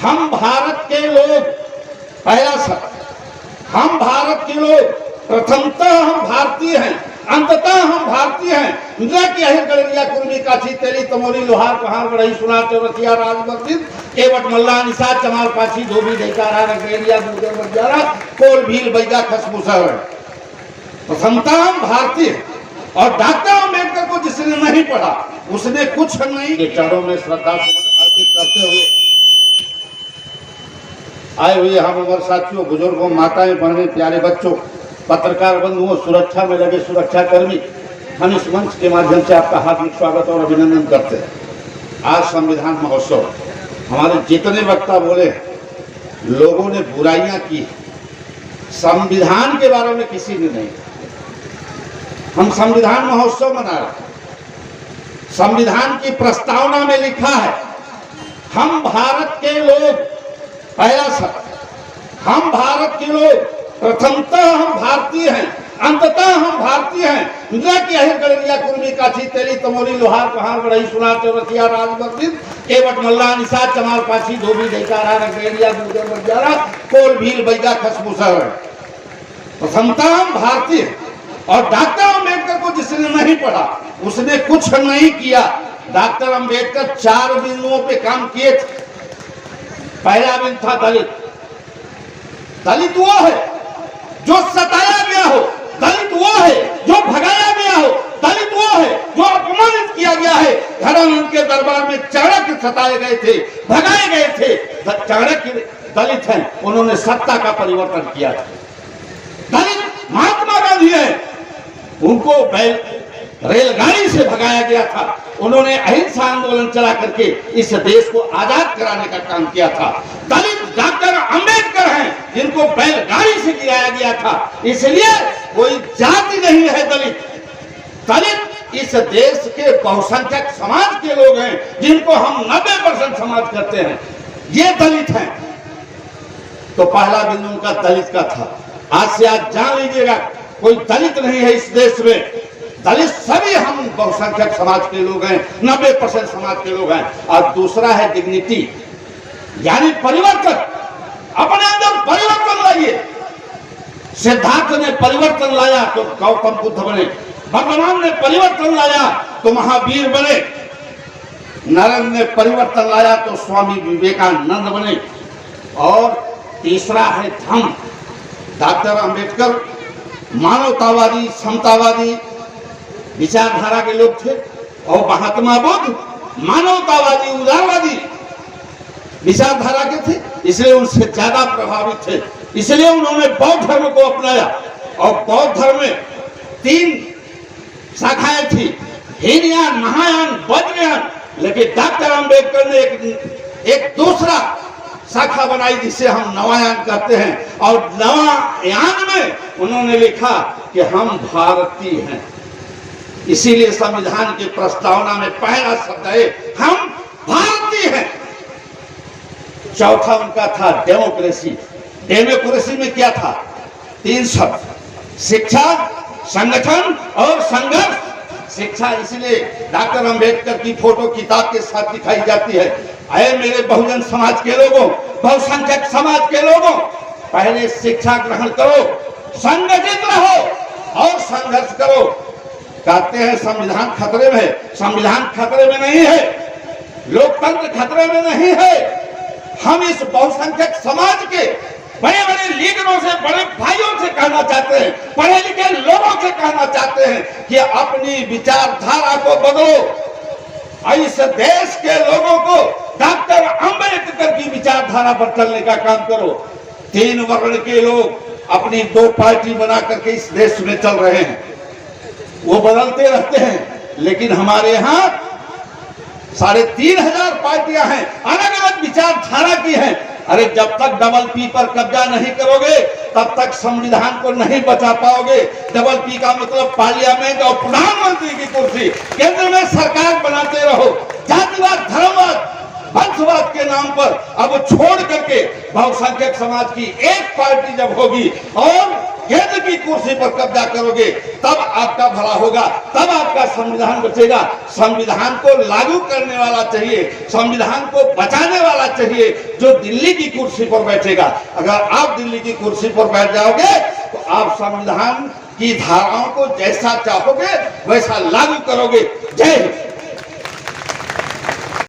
हम भारत के लोग, पहला शब्द, हम भारत के लोग प्रथमतः हम भारतीय हैं, अंततः हम भारतीय हैं। न कि अहिर गड़रिया कुर्मी काछी तेली तमोरी लोहार पहाड़ बड़ई सुना चौरसिया राजवर्दित केवट मल्ला निषाद चमार पाछी धोबी ढेकारा रगेरिया दूधर बजारा कोल भील बैगा खसमुसर। प्रथमतः हम भारतीय। और डॉक्टर अम्बेडकर को जिसने नहीं पढ़ा उसने कुछ नहीं के चरणों में श्रद्धा अर्पित करते हुए आए हुए हम उम्र साथियों, बुजुर्गों, माताएं, बहनें, प्यारे बच्चों, पत्रकार बंधुओं, सुरक्षा में लगे सुरक्षा कर्मी, हम इस मंच के माध्यम से आपका हार्दिक स्वागत और अभिनंदन करते हैं। आज संविधान महोत्सव, हमारे जितने वक्ता बोले, लोगों ने बुराइयां की, संविधान के बारे में किसी ने नहीं। हम संविधान महोत्सव मना रहे। संविधान की प्रस्तावना में लिखा है हम भारत के लोग, पहला शब्द, हम भारत के लोग प्रथमतः हम भारतीय हैं, अंततः हम भारतीय हैं। न कि अहिर गड़रिया कुर्मी काछी तेली तमोरी लोहार पहाड़ बड़ई सुना चौरसिया राजवर्दित केवट मल्ला निषाद चमार पाछी धोबी ढेकारा रगेरिया दूधर बजारा कोल भील बैगा खसमुसर। प्रथमतः हम भारतीय। और डॉक्टर अम्बेडकर को जिसने नहीं पढ़ा उसने कुछ नहीं किया। डॉक्टर अम्बेडकर 4 बिंदुओं पे काम किए थे। पहला बिंदु था दलित। दलित वो है जो सताया गया हो, दलित वो है जो भगाया गया हो, दलित वो है जो अपमानित किया गया है। धर्म के दरबार में चाणक्य सताए गए थे, भगाए गए थे। चाणक्य दलित हैं, उन्होंने सत्ता का परिवर्तन किया था। दलित महात्मा गांधी है, उनको रेलगाड़ी से भगाया गया था। उन्होंने अहिंसा आंदोलन चला करके इस देश को आजाद कराने का काम किया था। दलित डॉक्टर अम्बेडकर हैं, जिनको बैलगाड़ी से गिराया गया था। इसलिए कोई जाति नहीं है दलित। दलित इस देश के बहुसंख्यक समाज के लोग हैं, जिनको हम 90% समाज करते हैं, ये दलित हैं। तो पहला बिंदु उनका दलित का था। आज से आज जान लीजिएगा, कोई दलित नहीं है इस देश में। दलित सभी हम बहुसंख्यक समाज के लोग हैं, 90% समाज के लोग हैं। और दूसरा है डिग्निटी, यानी परिवर्तन। अपने अंदर परिवर्तन लाइए। सिद्धार्थ ने परिवर्तन लाया तो गौतम बुद्ध बने, भगवान ने परिवर्तन लाया तो महावीर बने, नरेंद्र ने परिवर्तन लाया तो स्वामी विवेकानंद बने। और तीसरा है धर्म। डॉक्टर अम्बेडकर मानवतावादी, समतावादी विचारधारा के लोग थे और महात्मा बुद्ध मानवतावादी, उदारवादी विचारधारा के थे, इसलिए उनसे ज्यादा प्रभावित थे। इसलिए उन्होंने बौद्ध धर्म को अपनाया। और बौद्ध धर्म में 3 शाखाएं थी, हीनयान, महायान, वज्रयान। लेकिन डॉक्टर अम्बेडकर ने एक दूसरा शाखा बनाई जिसे हम नवायान कहते हैं। और नवायान में उन्होंने लिखा कि हम भारतीय हैं। इसीलिए संविधान की प्रस्तावना में पहला शब्द है हम भारतीय हैं। चौथा उनका था डेमोक्रेसी। डेमोक्रेसी में क्या था? 3 शब्द, शिक्षा, संगठन और संघर्ष। शिक्षा, इसलिए डॉक्टर अम्बेडकर की फोटो किताब के साथ दिखाई जाती है। अरे मेरे बहुजन समाज के लोगों, बहुसंख्यक समाज के लोगों, पहले शिक्षा ग्रहण करो, संगठित रहो और संघर्ष करो। कहते हैं संविधान खतरे में है। संविधान खतरे में नहीं है, लोकतंत्र खतरे में नहीं है। हम इस बहुसंख्यक समाज के बड़े बड़े लीडरों से, बड़े भाइयों से कहना चाहते हैं, पढ़े लिखे लोगों से कहना चाहते हैं कि अपनी विचारधारा को बदलो। इस देश के लोगों को डॉक्टर अम्बेडकर की विचारधारा पर चलने का काम करो। 3 वर्ण के लोग अपनी 2 पार्टी बना करके इस देश में चल रहे हैं, वो बदलते रहते हैं। लेकिन हमारे यहाँ 3500 पार्टियां हैं, अलग अलग विचारधारा की हैं। अरे जब तक डबल पी पर कब्जा नहीं करोगे तब तक संविधान को नहीं बचा पाओगे। डबल पी का मतलब पार्लियामेंट और प्रधानमंत्री की कुर्सी, केंद्र में सरकार बनाते रहो। जातिवाद, धर्मवाद वंशवाद के नाम पर अब छोड़ करके बहुसंख्यक समाज की एक पार्टी जब होगी और केंद्र की कुर्सी पर कब्जा करोगे, तब आपका भला होगा, तब आपका संविधान बचेगा। संविधान को लागू करने वाला चाहिए, संविधान को बचाने वाला चाहिए जो दिल्ली की कुर्सी पर बैठेगा। अगर आप दिल्ली की कुर्सी पर बैठ जाओगे तो आप संविधान की धाराओं को जैसा चाहोगे वैसा लागू करोगे। जय हिंद।